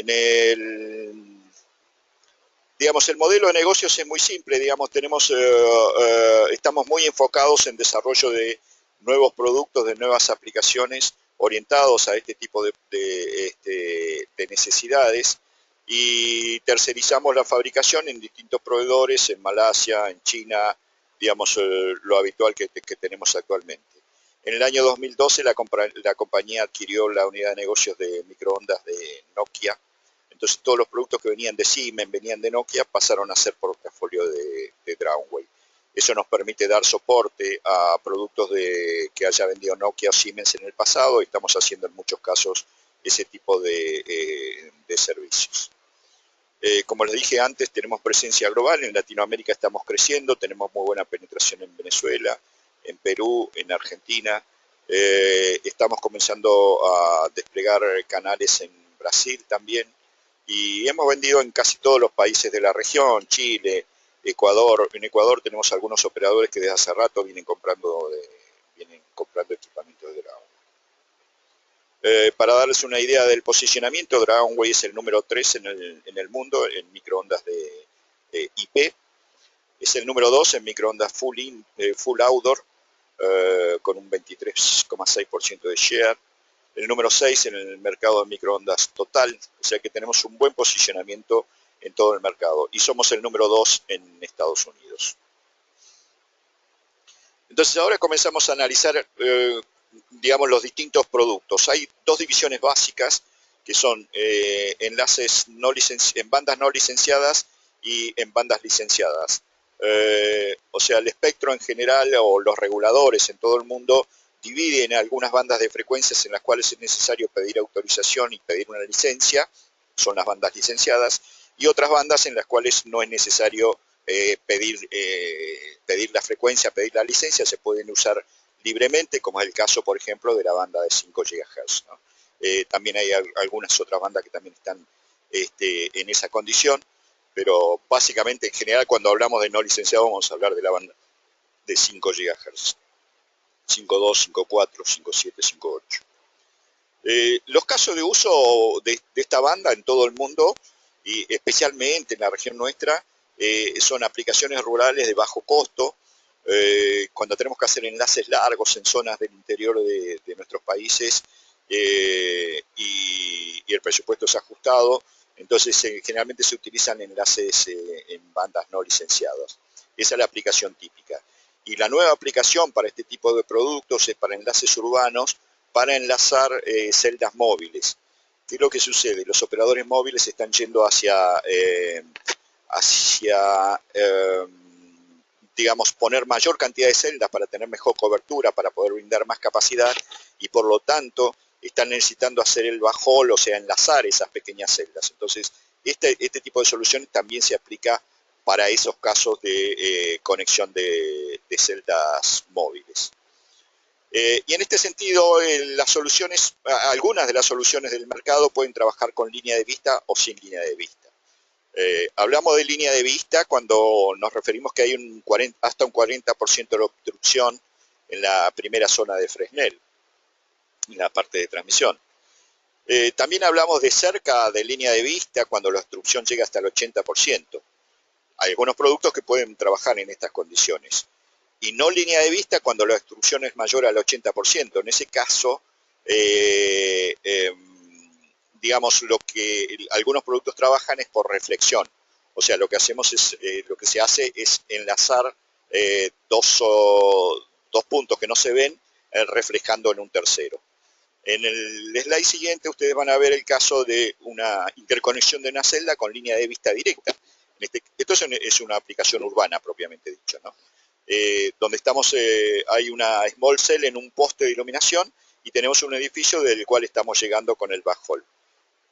En el, digamos, el modelo de negocios es muy simple, digamos, estamos muy enfocados en desarrollo de nuevos productos, de nuevas aplicaciones orientados a este tipo de necesidades y tercerizamos la fabricación en distintos proveedores, en Malasia, en China, digamos, lo habitual que tenemos actualmente. En el año 2012 la compañía adquirió la unidad de negocios de microondas de Nokia. Entonces todos los productos que venían de Siemens, venían de Nokia, pasaron a ser portafolio de Drownway. Eso nos permite dar soporte a productos que haya vendido Nokia o Siemens en el pasado y estamos haciendo en muchos casos ese tipo de servicios. Como les dije antes, tenemos presencia global, en Latinoamérica estamos creciendo, tenemos muy buena penetración en Venezuela, en Perú, en Argentina, estamos comenzando a desplegar canales en Brasil también, y hemos vendido en casi todos los países de la región, Chile, Ecuador. En Ecuador tenemos algunos operadores que desde hace rato vienen comprando equipamientos de Drownway. Para darles una idea del posicionamiento, Drownway es el número 3 en el mundo en microondas de IP. Es el número 2 en microondas full outdoor, con un 23,6% de share. El número 6 en el mercado de microondas total, o sea que tenemos un buen posicionamiento en todo el mercado. Y somos el número 2 en Estados Unidos. Entonces ahora comenzamos a analizar, digamos, los distintos productos. Hay dos divisiones básicas que son enlaces en bandas no licenciadas y en bandas licenciadas. O sea, el espectro en general o los reguladores en todo el mundo dividen algunas bandas de frecuencias en las cuales es necesario pedir autorización y pedir una licencia, son las bandas licenciadas, y otras bandas en las cuales no es necesario pedir la frecuencia, pedir la licencia, se pueden usar libremente, como es el caso, por ejemplo, de la banda de 5 GHz, ¿no? También hay algunas otras bandas que también están en esa condición, pero básicamente, en general, cuando hablamos de no licenciado, vamos a hablar de la banda de 5 GHz. 5.2, 5.4, 5.7, 5.8. Los casos de uso de esta banda en todo el mundo, y especialmente en la región nuestra, son aplicaciones rurales de bajo costo, cuando tenemos que hacer enlaces largos en zonas del interior de nuestros países y el presupuesto es ajustado, entonces generalmente se utilizan enlaces en bandas no licenciadas. Esa es la aplicación típica. Y la nueva aplicación para este tipo de productos es para enlaces urbanos, para enlazar celdas móviles. ¿Qué es lo que sucede? Los operadores móviles están yendo digamos, poner mayor cantidad de celdas para tener mejor cobertura, para poder brindar más capacidad y por lo tanto están necesitando hacer el backhaul, o sea, enlazar esas pequeñas celdas. Entonces, este tipo de soluciones también se aplica para esos casos de conexión de celdas móviles. Y en este sentido, algunas de las soluciones del mercado pueden trabajar con línea de vista o sin línea de vista. Hablamos de línea de vista cuando nos referimos que hay hasta un 40% de obstrucción en la primera zona de Fresnel, en la parte de transmisión. También hablamos de cerca de línea de vista cuando la obstrucción llega hasta el 80%. Hay algunos productos que pueden trabajar en estas condiciones. Y no línea de vista cuando la obstrucción es mayor al 80%. En ese caso, digamos, lo que algunos productos trabajan es por reflexión. O sea, lo que se hace es enlazar dos puntos que no se ven reflejando en un tercero. En el slide siguiente ustedes van a ver el caso de una interconexión de una celda con línea de vista directa. Esto es una aplicación urbana propiamente dicho, ¿no? Donde hay una small cell en un poste de iluminación y tenemos un edificio del cual estamos llegando con el backhaul.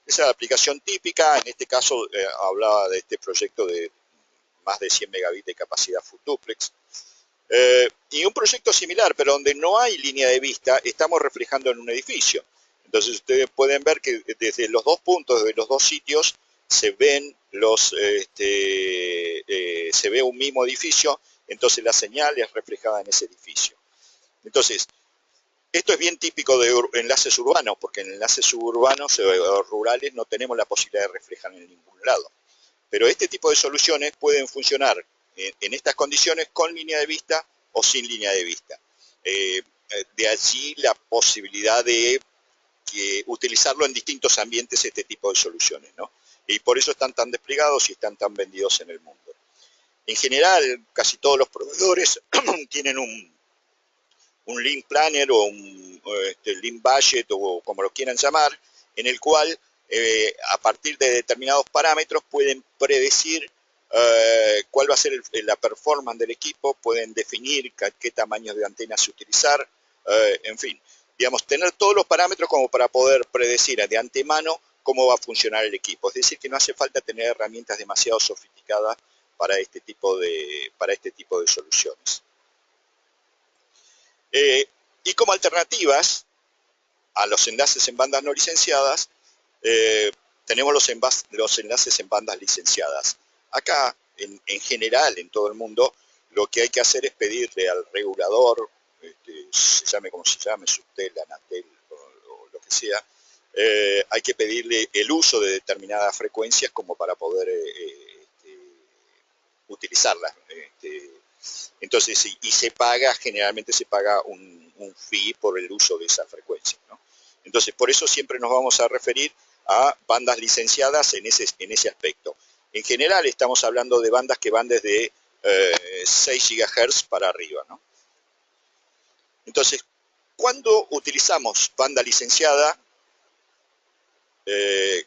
Esa es la aplicación típica, en este caso hablaba de este proyecto de más de 100 megabits de capacidad full duplex. Y un proyecto similar, pero donde no hay línea de vista, estamos reflejando en un edificio. Entonces ustedes pueden ver que desde los dos puntos, de los dos sitios, se ven se ve un mismo edificio, entonces la señal es reflejada en ese edificio. Entonces, Esto es bien típico de enlaces urbanos, porque en enlaces suburbanos o rurales no tenemos la posibilidad de reflejar en ningún lado. Pero este tipo de soluciones pueden funcionar en estas condiciones con línea de vista o sin línea de vista. De allí la posibilidad de utilizarlo en distintos ambientes, este tipo de soluciones, ¿no? Y por eso están tan desplegados y están tan vendidos en el mundo. En general, casi todos los proveedores tienen un link planner o un link budget o como lo quieran llamar, en el cual a partir de determinados parámetros pueden predecir cuál va a ser la performance del equipo, pueden definir qué tamaños de antenas utilizar, en fin, digamos, tener todos los parámetros como para poder predecir de antemano cómo va a funcionar el equipo. Es decir, que no hace falta tener herramientas demasiado sofisticadas para este tipo de soluciones. Y como alternativas a los enlaces en bandas no licenciadas, tenemos los enlaces en bandas licenciadas. Acá, en general, en todo el mundo, lo que hay que hacer es pedirle al regulador, se llame como se llame, Subtel, Anatel o lo que sea, hay que pedirle el uso de determinadas frecuencias como para poder utilizarlas. Entonces, y se paga, generalmente se paga un fee por el uso de esa frecuencia, ¿no? Entonces, por eso siempre nos vamos a referir a bandas licenciadas en ese aspecto. En general estamos hablando de bandas que van desde 6 GHz para arriba, ¿no? Entonces, ¿cuándo utilizamos banda licenciada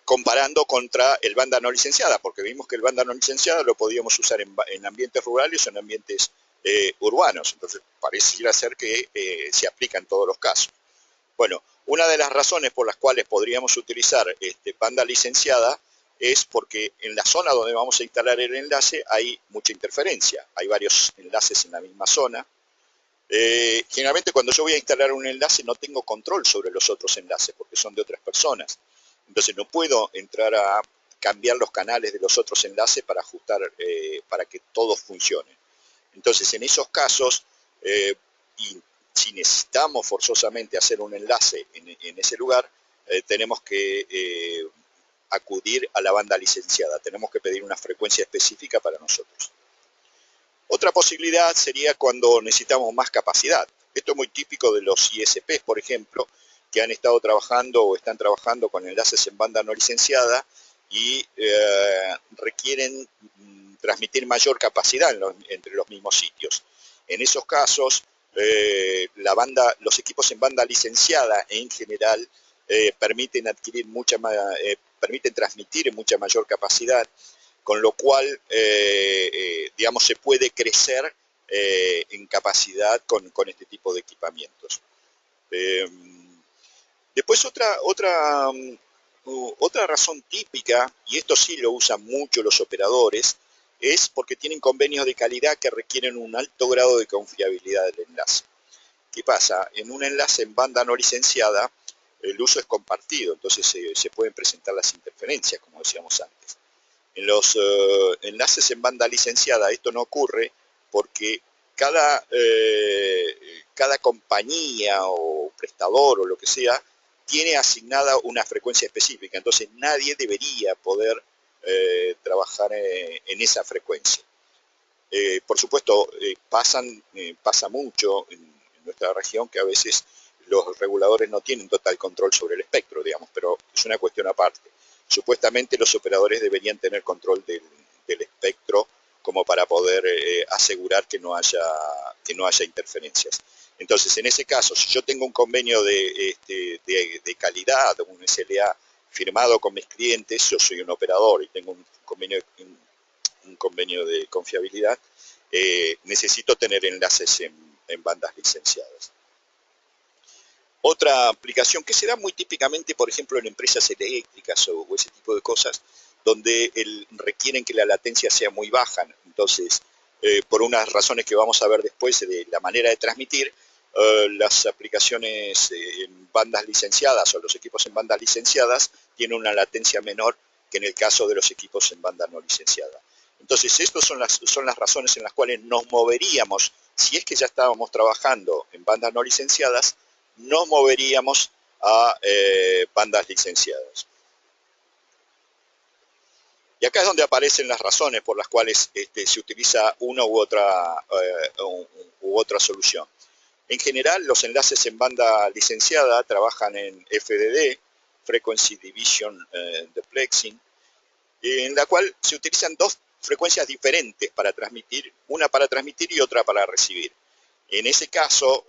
comparando contra el banda no licenciada? Porque vimos que el banda no licenciada lo podíamos usar en ambientes rurales o en ambientes urbanos. Entonces, pareciera ser que se aplica en todos los casos. Bueno, una de las razones por las cuales podríamos utilizar banda licenciada es porque en la zona donde vamos a instalar el enlace hay mucha interferencia. Hay varios enlaces en la misma zona. Generalmente cuando yo voy a instalar un enlace no tengo control sobre los otros enlaces porque son de otras personas. Entonces no puedo entrar a cambiar los canales de los otros enlaces para ajustar, para que todos funcionen. Entonces en esos casos, y si necesitamos forzosamente hacer un enlace en ese lugar, tenemos que acudir a la banda licenciada. Tenemos que pedir una frecuencia específica para nosotros. Otra posibilidad sería cuando necesitamos más capacidad. Esto es muy típico de los ISPs, por ejemplo, que han estado trabajando o están trabajando con enlaces en banda no licenciada y requieren transmitir mayor capacidad entre los mismos sitios. En esos casos, los equipos en banda licenciada en general permiten transmitir mucha mayor capacidad, con lo cual, digamos, se puede crecer en capacidad con este tipo de equipamientos. Después otra razón típica, y esto sí lo usan mucho los operadores, es porque tienen convenios de calidad que requieren un alto grado de confiabilidad del enlace. ¿Qué pasa? En un enlace en banda no licenciada, el uso es compartido, entonces se pueden presentar las interferencias, como decíamos antes. En los enlaces en banda licenciada esto no ocurre porque cada compañía o prestador o lo que sea tiene asignada una frecuencia específica, entonces nadie debería poder trabajar en esa frecuencia. Por supuesto, pasa mucho en nuestra región que a veces los reguladores no tienen total control sobre el espectro, digamos, pero es una cuestión aparte. Supuestamente los operadores deberían tener control del espectro como para poder asegurar que no haya interferencias. Entonces, en ese caso, si yo tengo un convenio de calidad, un SLA firmado con mis clientes, yo soy un operador y tengo un convenio de confiabilidad, necesito tener enlaces en bandas licenciadas. Otra aplicación que se da muy típicamente, por ejemplo, en empresas eléctricas o ese tipo de cosas, donde requieren que la latencia sea muy baja. Entonces, por unas razones que vamos a ver después de la manera de transmitir, las aplicaciones en bandas licenciadas o los equipos en bandas licenciadas tienen una latencia menor que en el caso de los equipos en banda no licenciada. Entonces, estas son las razones en las cuales nos moveríamos, si es que ya estábamos trabajando en bandas no licenciadas, nos moveríamos a bandas licenciadas. Y acá es donde aparecen las razones por las cuales se utiliza una u otra solución. En general, los enlaces en banda licenciada trabajan en FDD, Frequency Division Duplexing, en la cual se utilizan dos frecuencias diferentes para transmitir, una para transmitir y otra para recibir. En ese caso,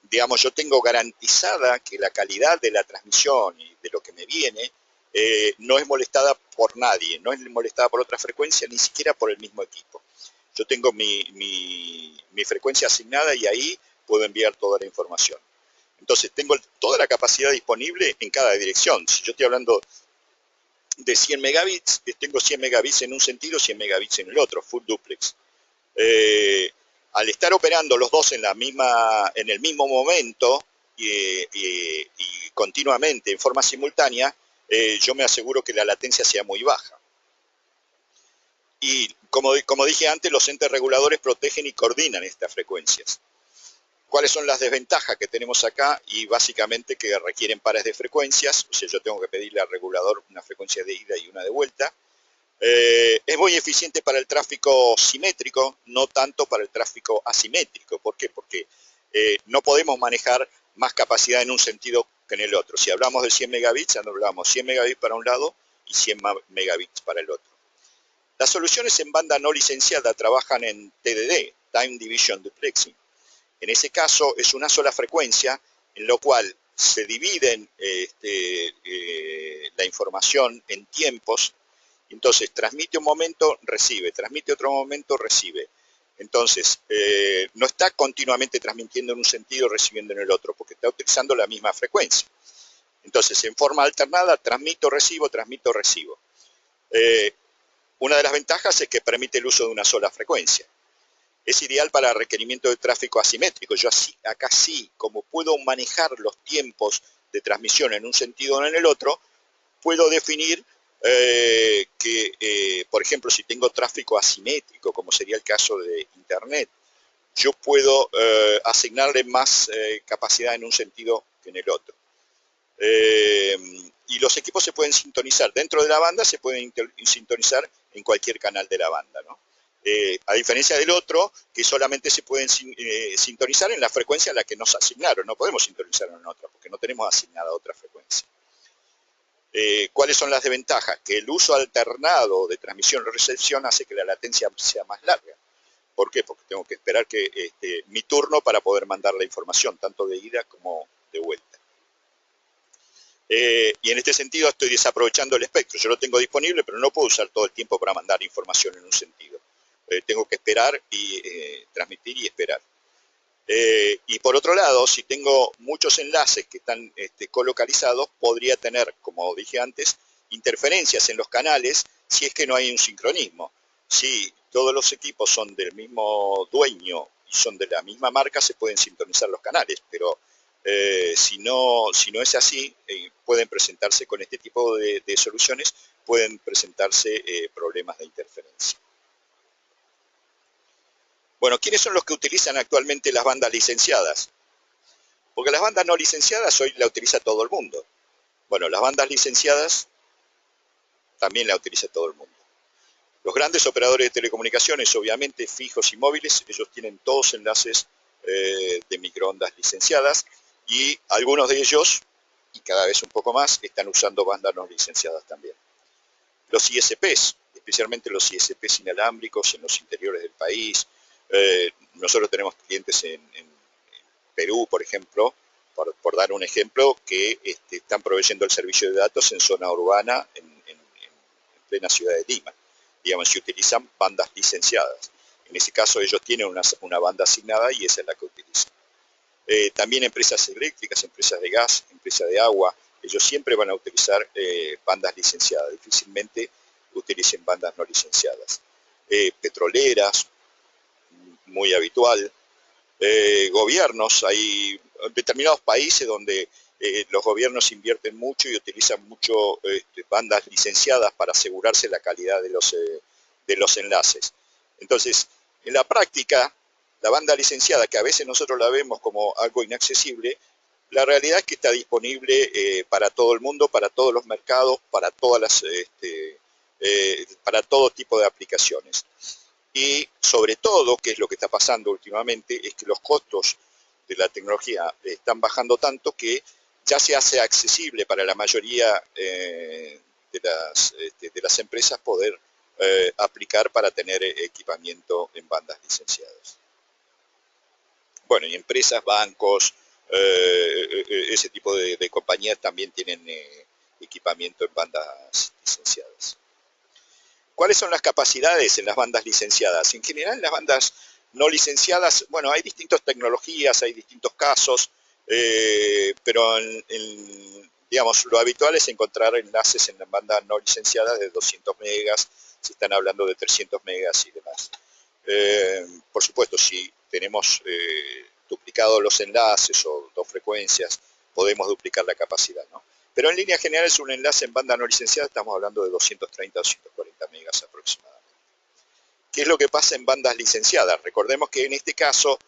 digamos, yo tengo garantizada que la calidad de la transmisión y de lo que me viene no es molestada por nadie, no es molestada por otra frecuencia, ni siquiera por el mismo equipo. Yo tengo mi frecuencia asignada y ahí puedo enviar toda la información. Entonces, tengo toda la capacidad disponible en cada dirección. Si yo estoy hablando de 100 megabits, tengo 100 megabits en un sentido, 100 megabits en el otro, full duplex. Al estar operando los dos en el mismo momento y continuamente en forma simultánea, yo me aseguro que la latencia sea muy baja. Y como dije antes, los entes reguladores protegen y coordinan estas frecuencias. ¿Cuáles son las desventajas que tenemos acá? Y básicamente que requieren pares de frecuencias, o sea, yo tengo que pedirle al regulador una frecuencia de ida y una de vuelta. Es muy eficiente para el tráfico simétrico, no tanto para el tráfico asimétrico. ¿Por qué? Porque no podemos manejar más capacidad en un sentido que en el otro. Si hablamos de 100 megabits, hablamos 100 megabits para un lado y 100 megabits para el otro. Las soluciones en banda no licenciada trabajan en TDD, Time Division Duplexing. En ese caso es una sola frecuencia en lo cual se dividen la información en tiempos. Entonces transmite un momento, recibe, transmite otro momento, recibe. Entonces no está continuamente transmitiendo en un sentido, recibiendo en el otro, porque está utilizando la misma frecuencia. Entonces en forma alternada transmito, recibo, transmito, recibo. Una de las ventajas es que permite el uso de una sola frecuencia. Es ideal para requerimiento de tráfico asimétrico. Yo acá sí, como puedo manejar los tiempos de transmisión en un sentido o en el otro, puedo definir por ejemplo, si tengo tráfico asimétrico, como sería el caso de Internet, yo puedo asignarle más capacidad en un sentido que en el otro. Y los equipos se pueden sintonizar. Dentro de la banda se pueden sintonizar en cualquier canal de la banda, ¿no? A diferencia del otro, que solamente se pueden sintonizar en la frecuencia a la que nos asignaron. No podemos sintonizar en otra, porque no tenemos asignada otra frecuencia. ¿Cuáles son las desventajas? Que el uso alternado de transmisión y recepción hace que la latencia sea más larga. ¿Por qué? Porque tengo que esperar mi turno para poder mandar la información, tanto de ida como de vuelta. Y en este sentido estoy desaprovechando el espectro. Yo lo tengo disponible, pero no puedo usar todo el tiempo para mandar información en un sentido. Tengo que esperar y transmitir y esperar. Y por otro lado, si tengo muchos enlaces que están colocalizados, podría tener, como dije antes, interferencias en los canales si es que no hay un sincronismo. Si todos los equipos son del mismo dueño y son de la misma marca, se pueden sintonizar los canales, pero si no es así, pueden presentarse con este tipo de soluciones, pueden presentarse problemas de interferencia. Bueno, ¿quiénes son los que utilizan actualmente las bandas licenciadas? Porque las bandas no licenciadas hoy la utiliza todo el mundo. Bueno, las bandas licenciadas también la utiliza todo el mundo. Los grandes operadores de telecomunicaciones, obviamente fijos y móviles, ellos tienen todos enlaces de microondas licenciadas y algunos de ellos, y cada vez un poco más, están usando bandas no licenciadas también. Los ISPs, especialmente los ISPs inalámbricos en los interiores del país. Nosotros tenemos clientes en Perú, por ejemplo, por dar un ejemplo, que están proveyendo el servicio de datos en zona urbana, en plena ciudad de Lima. Digamos, si utilizan bandas licenciadas. En ese caso ellos tienen una banda asignada y esa es la que utilizan. También empresas eléctricas, empresas de gas, empresas de agua, ellos siempre van a utilizar bandas licenciadas, difícilmente utilicen bandas no licenciadas. Petroleras, muy habitual. Gobiernos, hay determinados países donde los gobiernos invierten mucho y utilizan mucho bandas licenciadas para asegurarse la calidad de los enlaces. Entonces, en la práctica, la banda licenciada, que a veces nosotros la vemos como algo inaccesible, La realidad es que está disponible para todo el mundo, para todos los mercados, para para todo tipo de aplicaciones. Y sobre todo, que es lo que está pasando últimamente, es que los costos de la tecnología están bajando tanto que ya se hace accesible para la mayoría de las empresas poder aplicar para tener equipamiento en bandas licenciadas. Bueno, y empresas, bancos, ese tipo de compañías también tienen equipamiento en bandas licenciadas. ¿Cuáles son las capacidades en las bandas licenciadas? En general, en las bandas no licenciadas, bueno, hay distintas tecnologías, hay distintos casos, pero digamos, lo habitual es encontrar enlaces en las bandas no licenciadas de 200 megas, si están hablando de 300 megas y demás. Por supuesto, si tenemos duplicado los enlaces o dos frecuencias, podemos duplicar la capacidad, ¿no? Pero en línea general es un enlace en banda no licenciada, estamos hablando de 230 o 240 megas aproximadamente. ¿Qué es lo que pasa en bandas licenciadas? Recordemos que en este caso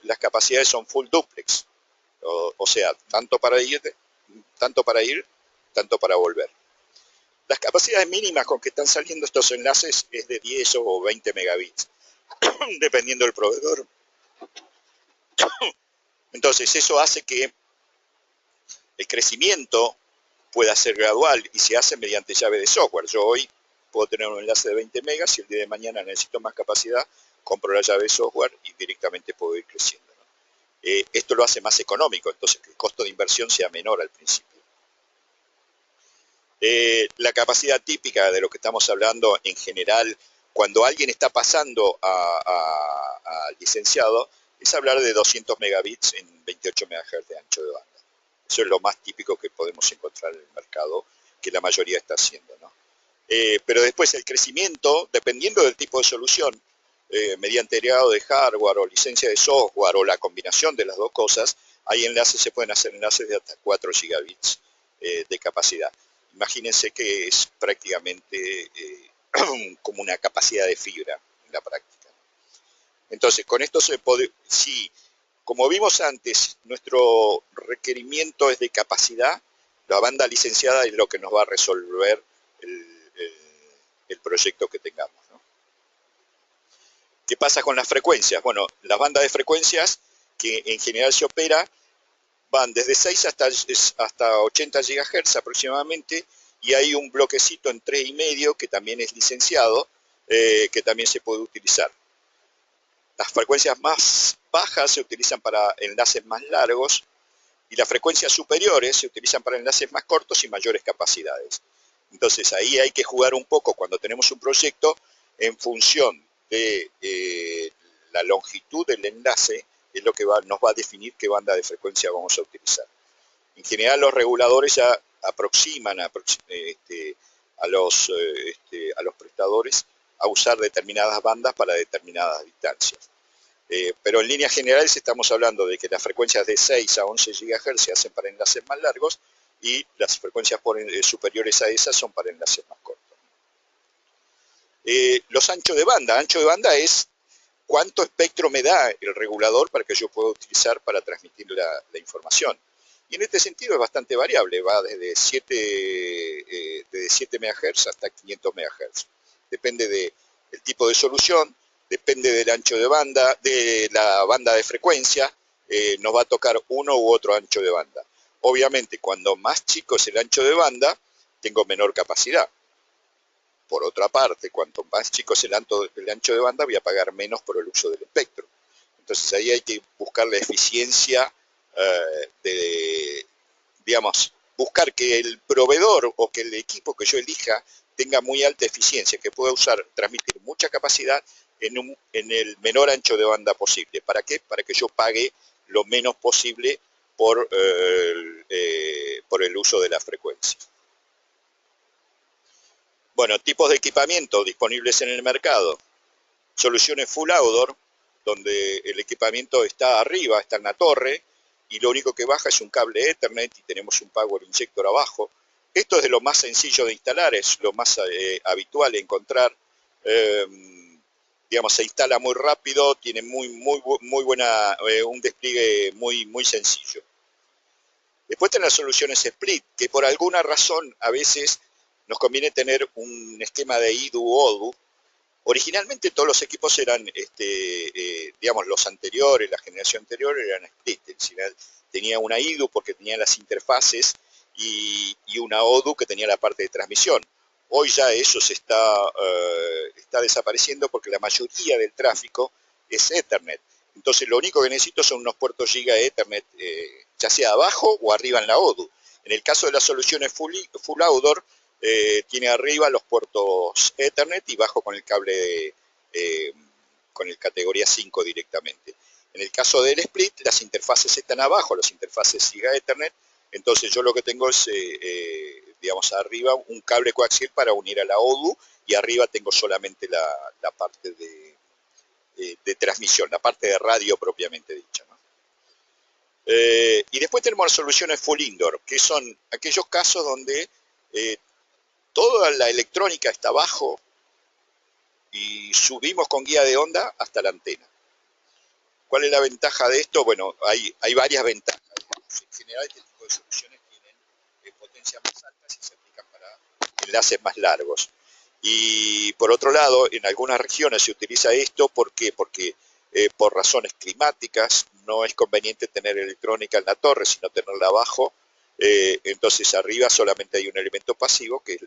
las capacidades son full duplex, o sea, tanto para ir, tanto para volver. Las capacidades mínimas con que están saliendo estos enlaces es de 10 o 20 megabits, dependiendo del proveedor. Entonces eso hace que el crecimiento pueda ser gradual y se hace mediante llave de software. Yo hoy puedo tener un enlace de 20 megas y el día de mañana necesito más capacidad, compro la llave de software y directamente puedo ir creciendo, ¿no? Esto lo hace más económico, entonces que el costo de inversión sea menor al principio. La capacidad típica de lo que estamos hablando en general, cuando alguien está pasando a licenciado, es hablar de 200 megabits en 28 MHz de ancho de banda. Eso es lo más típico que podemos encontrar en el mercado, que la mayoría está haciendo, ¿no? Pero después el crecimiento, dependiendo del tipo de solución, mediante agregado de hardware o licencia de software o la combinación de las dos cosas, hay enlaces, se pueden hacer enlaces de hasta 4 gigabits de capacidad. Imagínense que es prácticamente como una capacidad de fibra en la práctica. Entonces, con esto se puede, si, como vimos antes, nuestro requerimiento es de capacidad, la banda licenciada es lo que nos va a resolver el proyecto que tengamos, ¿no? ¿Qué pasa con las frecuencias? Bueno, las bandas de frecuencias que en general se opera van desde 6 hasta 80 GHz aproximadamente, y hay un bloquecito en 3,5 que también es licenciado, que también se puede utilizar. Las frecuencias más bajas se utilizan para enlaces más largos y las frecuencias superiores se utilizan para enlaces más cortos y mayores capacidades. Entonces ahí hay que jugar un poco cuando tenemos un proyecto en función de la longitud del enlace, es lo que nos va a definir qué banda de frecuencia vamos a utilizar. En general los reguladores ya aproximan a los prestadores a usar determinadas bandas para determinadas distancias. Pero en líneas generales estamos hablando de que las frecuencias de 6 a 11 GHz se hacen para enlaces más largos y las frecuencias superiores a esas son para enlaces más cortos. Los anchos de banda es cuánto espectro me da el regulador para que yo pueda utilizar para transmitir la información. Y en este sentido es bastante variable, va desde 7 MHz hasta 500 MHz. Depende del tipo de solución, depende del ancho de banda, de la banda de frecuencia, nos va a tocar uno u otro ancho de banda. Obviamente, cuando más chico es el ancho de banda, tengo menor capacidad. Por otra parte, cuanto más chico es el ancho de banda, voy a pagar menos por el uso del espectro. Entonces ahí hay que buscar la eficiencia digamos, buscar que el proveedor o que el equipo que yo elija tenga muy alta eficiencia, que pueda transmitir mucha capacidad en el menor ancho de banda posible. ¿Para qué? Para que yo pague lo menos posible por el uso de la frecuencia. Bueno, tipos de equipamiento disponibles en el mercado. Soluciones full outdoor, donde el equipamiento está arriba, está en la torre, y lo único que baja es un cable Ethernet y tenemos un power injector abajo. Esto es de lo más sencillo de instalar, es lo más habitual encontrar. Digamos, se instala muy rápido, tiene muy buena, un despliegue muy sencillo. Después tenemos las soluciones split, que por alguna razón a veces nos conviene tener un esquema de IDU-ODU. Originalmente todos los equipos eran, digamos, los anteriores, la generación anterior eran split. Es decir, tenía una IDU porque tenía las interfaces y una ODU que tenía la parte de transmisión. Hoy ya eso se está desapareciendo porque la mayoría del tráfico es Ethernet. Entonces lo único que necesito son unos puertos Giga Ethernet, ya sea abajo o arriba en la ODU. En el caso de las soluciones full outdoor, tiene arriba los puertos Ethernet y bajo con el cable con el categoría 5 directamente. En el caso del split, las interfaces están abajo, las interfaces Giga Ethernet, entonces yo lo que tengo es, digamos, arriba un cable coaxial para unir a la ODU y arriba tengo solamente la parte de transmisión, la parte de radio propiamente dicha, ¿no? Y después tenemos las soluciones full indoor, que son aquellos casos donde toda la electrónica está abajo y subimos con guía de onda hasta la antena. ¿Cuál es la ventaja de esto? Bueno, hay varias ventajas. En general, este tipo de soluciones tienen potencias más altas y se aplican para enlaces más largos. Y por otro lado, en algunas regiones se utiliza esto, ¿por qué? Porque por razones climáticas no es conveniente tener electrónica en la torre, sino tenerla abajo. Entonces arriba solamente hay un elemento pasivo, que es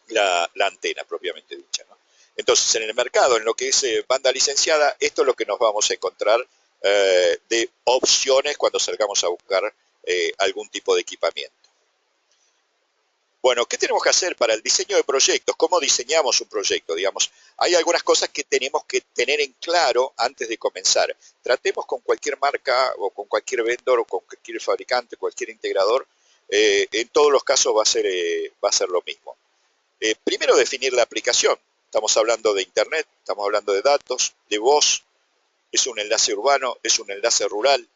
la antena propiamente dicha, ¿no? Entonces, en el mercado, en lo que es banda licenciada, esto es lo que nos vamos a encontrar de opciones cuando salgamos a buscar algún tipo de equipamiento. Bueno, ¿qué tenemos que hacer para el diseño de proyectos? ¿Cómo diseñamos un proyecto? Digamos, hay algunas cosas que tenemos que tener en claro antes de comenzar. Tratemos con cualquier marca o con cualquier vendor o con cualquier fabricante, cualquier integrador, en todos los casos va a ser lo mismo. Primero definir la aplicación. Estamos hablando de internet, estamos hablando de datos, de voz, es un enlace urbano, es un enlace rural.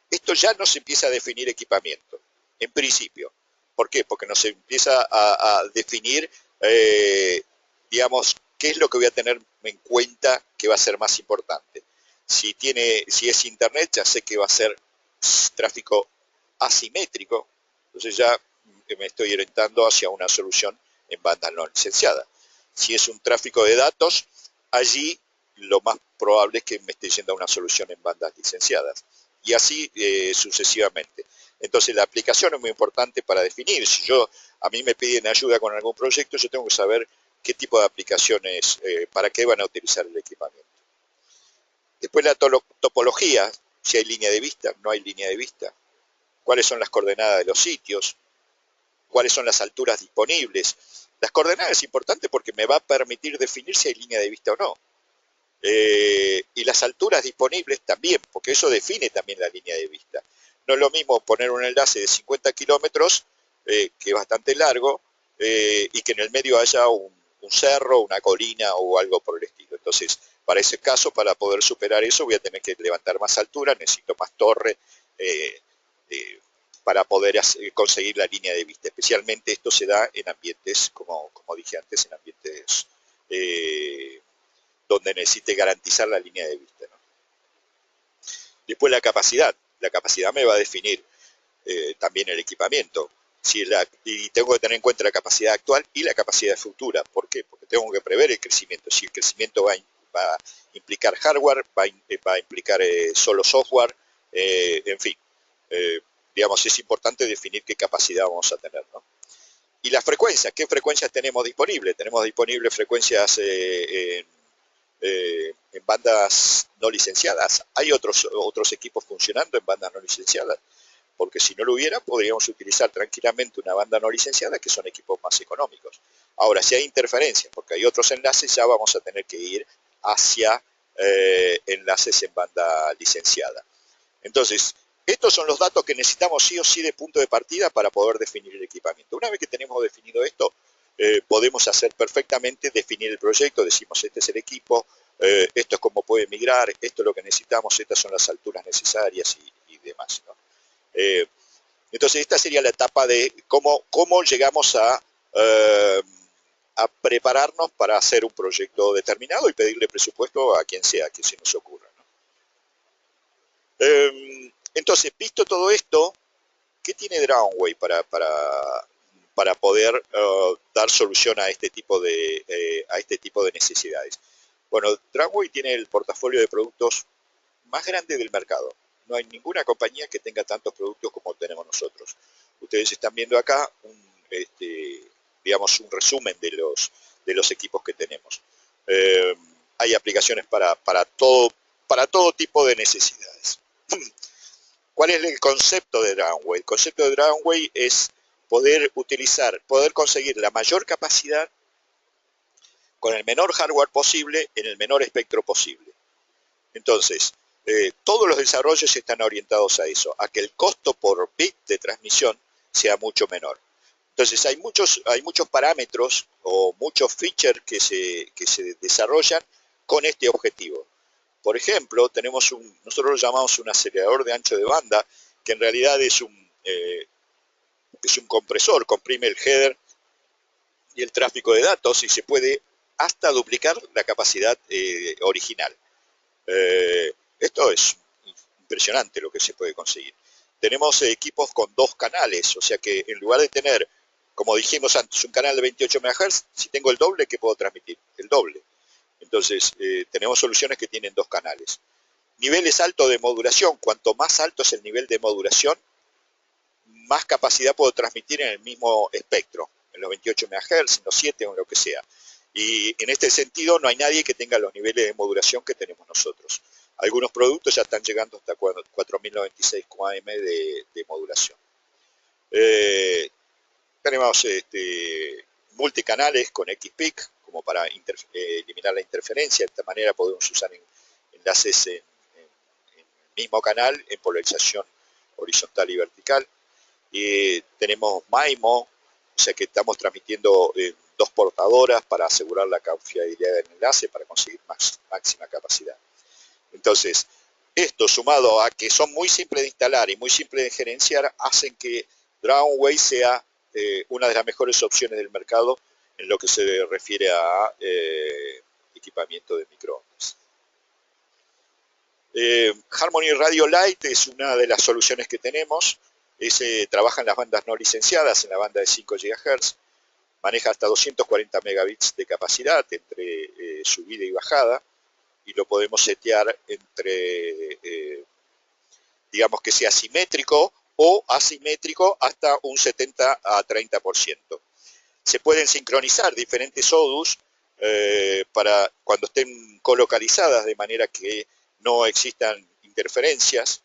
Esto ya nos empieza a definir equipamiento, en principio. ¿Por qué? Porque nos empieza a definir, digamos, qué es lo que voy a tener en cuenta que va a ser más importante. Si es internet, ya sé que va a ser tráfico asimétrico, entonces ya me estoy orientando hacia una solución en banda no licenciada. Si es un tráfico de datos, allí lo más probable es que me esté yendo a una solución en bandas licenciadas. Y así sucesivamente. Entonces la aplicación es muy importante para definir. Si a mí me piden ayuda con algún proyecto, yo tengo que saber qué tipo de aplicaciones, para qué van a utilizar el equipamiento. Después la topología, si hay línea de vista, no hay línea de vista. Cuáles son las coordenadas de los sitios, cuáles son las alturas disponibles. Las coordenadas es importante porque me va a permitir definir si hay línea de vista o no. Y las alturas disponibles también, porque eso define también la línea de vista. No es lo mismo poner un enlace de 50 kilómetros, que es bastante largo, y que en el medio haya un cerro, una colina o algo por el estilo. Entonces, para ese caso, para poder superar eso, voy a tener que levantar más altura, necesito más torre, para poder conseguir la línea de vista. Especialmente esto se da en ambientes, como dije antes, en ambientes donde necesite garantizar la línea de vista, ¿no? Después la capacidad. La capacidad me va a definir también el equipamiento. Y tengo que tener en cuenta la capacidad actual y la capacidad futura. ¿Por qué? Porque tengo que prever el crecimiento. Si el crecimiento va a implicar hardware, va a implicar solo software, en fin. Digamos, es importante definir qué capacidad vamos a tener, ¿no? Y las frecuencias, ¿qué frecuencias tenemos disponibles? Tenemos disponibles frecuencias en bandas no licenciadas. Hay otros equipos funcionando en bandas no licenciadas, porque si no lo hubiera, podríamos utilizar tranquilamente una banda no licenciada, que son equipos más económicos. Ahora, si hay interferencias, porque hay otros enlaces, ya vamos a tener que ir hacia enlaces en banda licenciada. Entonces, estos son los datos que necesitamos sí o sí de punto de partida para poder definir el equipamiento. Una vez que tenemos definido esto, podemos hacer perfectamente, definir el proyecto, decimos este es el equipo, esto es cómo puede migrar, esto es lo que necesitamos, estas son las alturas necesarias y demás, ¿no? Entonces esta sería la etapa de cómo llegamos a prepararnos para hacer un proyecto determinado y pedirle presupuesto a quien sea, que se nos ocurra, ¿no? Entonces, visto todo esto, ¿qué tiene Drownway para poder dar solución a este tipo de necesidades? Bueno, Drownway tiene el portafolio de productos más grande del mercado. No hay ninguna compañía que tenga tantos productos como tenemos nosotros. Ustedes están viendo acá digamos, un resumen de los equipos que tenemos. Hay aplicaciones para todo tipo de necesidades. ¿Cuál es el concepto de Drownway? El concepto de Drownway es poder conseguir la mayor capacidad con el menor hardware posible en el menor espectro posible. Entonces, todos los desarrollos están orientados a eso, a que el costo por bit de transmisión sea mucho menor. Entonces, hay muchos parámetros o muchos features que se desarrollan con este objetivo. Por ejemplo, nosotros lo llamamos un acelerador de ancho de banda, que en realidad es un compresor, comprime el header y el tráfico de datos y se puede hasta duplicar la capacidad original. Esto es impresionante lo que se puede conseguir. Tenemos equipos con 2 canales, o sea que en lugar de tener, como dijimos antes, un canal de 28 MHz, si tengo el doble, ¿qué puedo transmitir? El doble. Entonces, tenemos soluciones que tienen 2 canales. Niveles altos de modulación. Cuanto más alto es el nivel de modulación, más capacidad puedo transmitir en el mismo espectro, en los 28 MHz, en los 7 o en lo que sea. Y en este sentido no hay nadie que tenga los niveles de modulación que tenemos nosotros. Algunos productos ya están llegando hasta 4096 QAM de modulación. Tenemos multicanales con XPIC, como para eliminar la interferencia. De esta manera podemos usar enlaces en el mismo canal en polarización horizontal y vertical. Y tenemos MIMO, o sea que estamos transmitiendo 2 portadoras para asegurar la confiabilidad del enlace para conseguir máxima capacidad. Entonces, esto sumado a que son muy simples de instalar y muy simples de gerenciar, hacen que Drownway sea una de las mejores opciones del mercado en lo que se refiere a equipamiento de microondas. Harmony Radio Lite es una de las soluciones que tenemos. Trabaja en las bandas no licenciadas, en la banda de 5 GHz, maneja hasta 240 megabits de capacidad entre subida y bajada, y lo podemos setear digamos que sea simétrico o asimétrico hasta un 70 a 30%. Se pueden sincronizar diferentes ODUs para cuando estén colocalizadas de manera que no existan interferencias.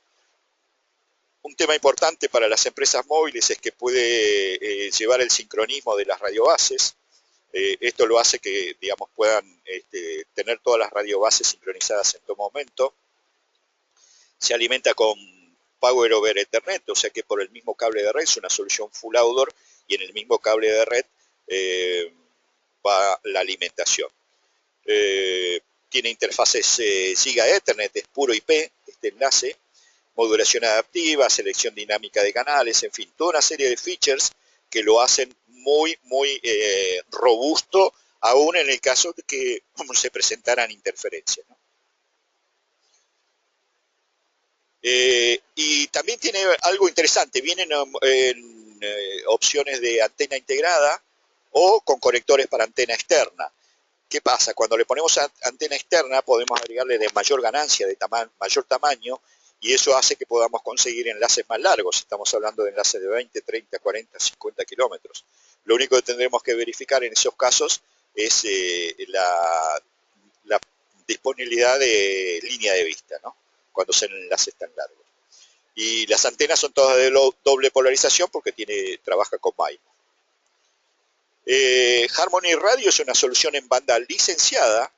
Un tema importante para las empresas móviles es que puede llevar el sincronismo de las radiobases. Esto lo hace que, digamos, puedan tener todas las radiobases sincronizadas en todo momento. Se alimenta con Power over Ethernet, o sea que por el mismo cable de red es una solución full outdoor y en el mismo cable de red va la alimentación. Tiene interfaces Giga Ethernet, es puro IP este enlace, modulación adaptiva, selección dinámica de canales, en fin, toda una serie de features que lo hacen muy robusto, aún en el caso de que se presentaran interferencias, ¿no? Y también tiene algo interesante, vienen en opciones de antena integrada o con conectores para antena externa. ¿Qué pasa? Cuando le ponemos antena externa podemos agregarle de mayor ganancia, de mayor tamaño, y eso hace que podamos conseguir enlaces más largos. Estamos hablando de enlaces de 20, 30, 40, 50 kilómetros. Lo único que tendremos que verificar en esos casos es la disponibilidad de línea de vista, ¿no? Cuando son enlaces tan largos. Y las antenas son todas de doble polarización porque trabaja con MIMO. Harmony Radio es una solución en banda licenciada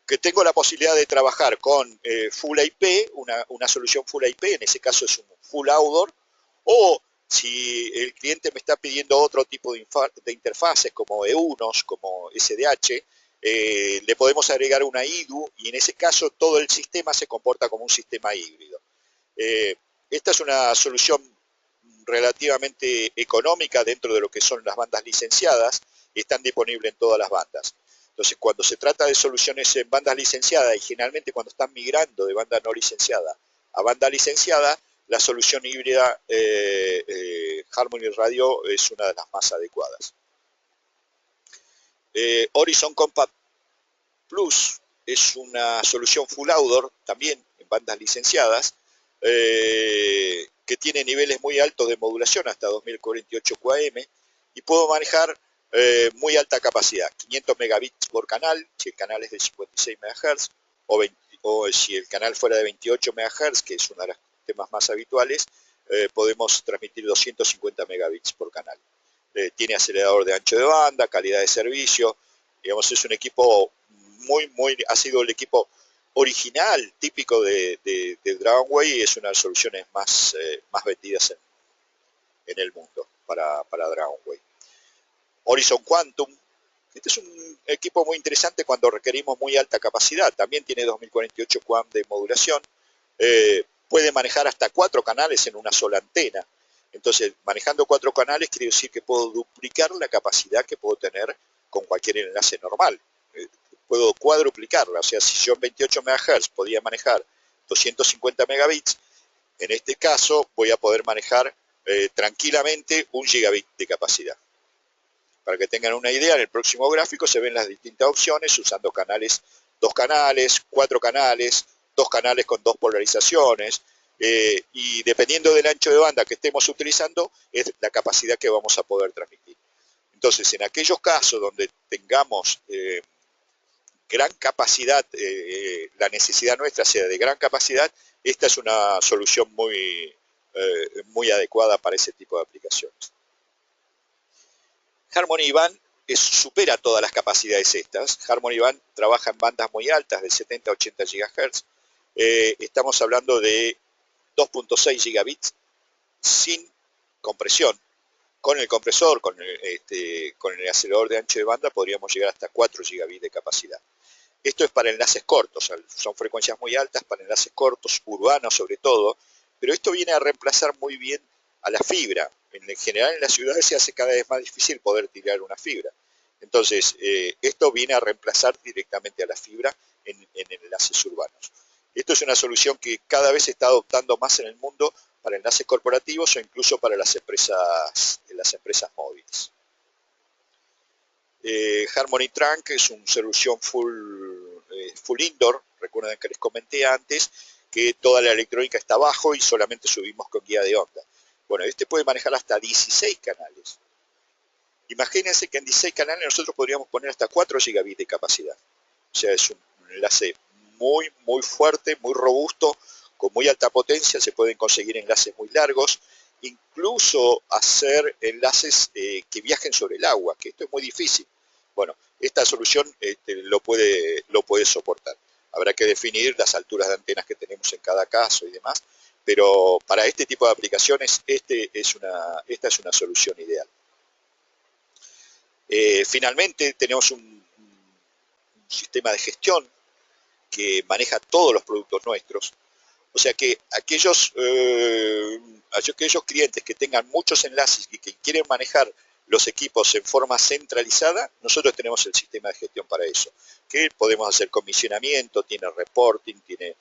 que tengo la posibilidad de trabajar con Full IP, una solución Full IP, en ese caso es un Full Outdoor, o si el cliente me está pidiendo otro tipo de interfaces como E1, como SDH, le podemos agregar una IDU y en ese caso todo el sistema se comporta como un sistema híbrido. Esta es una solución relativamente económica dentro de lo que son las bandas licenciadas y están disponibles en todas las bandas. Entonces, cuando se trata de soluciones en bandas licenciadas y generalmente cuando están migrando de banda no licenciada a banda licenciada, la solución híbrida Harmony Radio es una de las más adecuadas. Horizon Compact Plus es una solución full outdoor, también en bandas licenciadas, que tiene niveles muy altos de modulación, hasta 2048 QAM, y puedo manejar muy alta capacidad, 500 megabits por canal, si el canal es de 56 MHz, o si el canal fuera de 28 MHz, que es uno de los temas más habituales, podemos transmitir 250 megabits por canal. Tiene acelerador de ancho de banda, calidad de servicio, digamos, es un equipo ha sido el equipo original, típico de Dragonway, y es una de las soluciones más vendidas en el mundo para Dragonway. Horizon Quantum, este es un equipo muy interesante cuando requerimos muy alta capacidad, también tiene 2048 QAM de modulación, puede manejar hasta 4 canales en una sola antena. Entonces, manejando 4 canales quiere decir que puedo duplicar la capacidad que puedo tener con cualquier enlace normal. Puedo cuadruplicarla, o sea, si yo en 28 MHz podía manejar 250 megabits, en este caso voy a poder manejar tranquilamente 1 gigabit de capacidad. Para que tengan una idea, en el próximo gráfico se ven las distintas opciones usando canales, 2 canales, 4 canales, 2 canales con 2 polarizaciones, y dependiendo del ancho de banda que estemos utilizando, es la capacidad que vamos a poder transmitir. Entonces, en aquellos casos donde tengamos gran capacidad, la necesidad nuestra sea de gran capacidad, esta es una solución muy adecuada para ese tipo de aplicaciones. Harmony Band supera todas las capacidades estas. Harmony Band trabaja en bandas muy altas, de 70 a 80 GHz. Estamos hablando de 2.6 gigabits sin compresión. Con el compresor, con el acelerador de ancho de banda, podríamos llegar hasta 4 gigabits de capacidad. Esto es para enlaces cortos, son frecuencias muy altas para enlaces cortos, urbanos sobre todo, pero esto viene a reemplazar muy bien a la fibra. En general en las ciudades se hace cada vez más difícil poder tirar una fibra. Entonces, esto viene a reemplazar directamente a la fibra en enlaces urbanos. Esto es una solución que cada vez se está adoptando más en el mundo para enlaces corporativos o incluso para las empresas móviles. Harmony Trunk es una solución full indoor, recuerden que les comenté antes que toda la electrónica está abajo y solamente subimos con guía de onda. Bueno, este puede manejar hasta 16 canales. Imagínense que en 16 canales nosotros podríamos poner hasta 4 gigabits de capacidad. O sea, es un enlace muy fuerte, muy robusto, con muy alta potencia, se pueden conseguir enlaces muy largos, incluso hacer enlaces que viajen sobre el agua, que esto es muy difícil. Bueno, esta solución lo puede soportar. Habrá que definir las alturas de antenas que tenemos en cada caso y demás, pero para este tipo de aplicaciones esta es una solución ideal. Finalmente tenemos un sistema de gestión que maneja todos los productos nuestros. O sea que aquellos clientes que tengan muchos enlaces y que quieren manejar los equipos en forma centralizada, nosotros tenemos el sistema de gestión para eso. Que podemos hacer comisionamiento, tiene reporting, tiene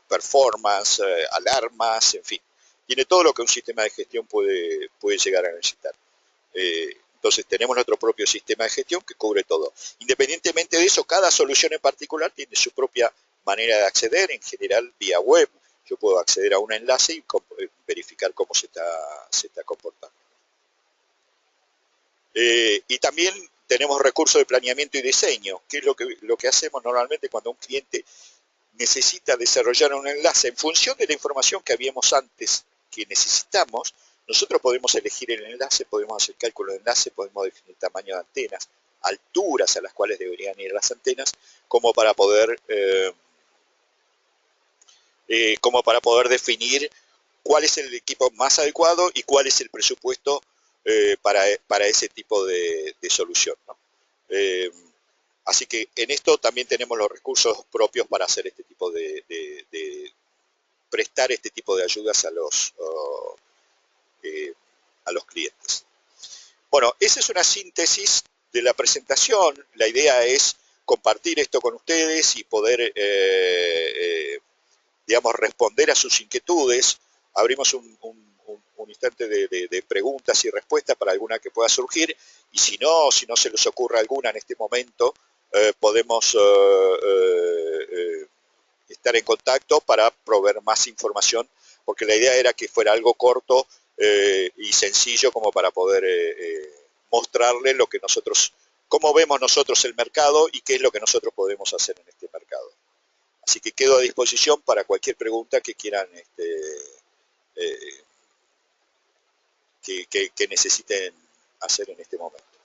performance, alarmas, en fin. Tiene todo lo que un sistema de gestión puede llegar a necesitar. Entonces tenemos nuestro propio sistema de gestión que cubre todo. Independientemente de eso, cada solución en particular tiene su propia manera de acceder, en general vía web. Yo puedo acceder a un enlace y verificar cómo se está comportando. Y también tenemos recursos de planeamiento y diseño, que es lo que hacemos normalmente cuando un cliente necesita desarrollar un enlace en función de la información que habíamos antes que necesitamos. Nosotros podemos elegir el enlace, podemos hacer cálculo de enlace, podemos definir tamaño de antenas, alturas a las cuales deberían ir las antenas, como para poder definir cuál es el equipo más adecuado y cuál es el presupuesto para ese tipo de solución, ¿no? Así que en esto también tenemos los recursos propios para hacer este tipo de prestar este tipo de ayudas a los clientes. Bueno, esa es una síntesis de la presentación, la idea es compartir esto con ustedes y poder, digamos, responder a sus inquietudes. Abrimos un instante de preguntas y respuestas para alguna que pueda surgir, y si no se les ocurre alguna en este momento, podemos estar en contacto para proveer más información, porque la idea era que fuera algo corto y sencillo como para poder mostrarle lo que nosotros, cómo vemos nosotros el mercado y qué es lo que nosotros podemos hacer en este mercado. Así que quedo a disposición para cualquier pregunta que quieran, que necesiten hacer en este momento.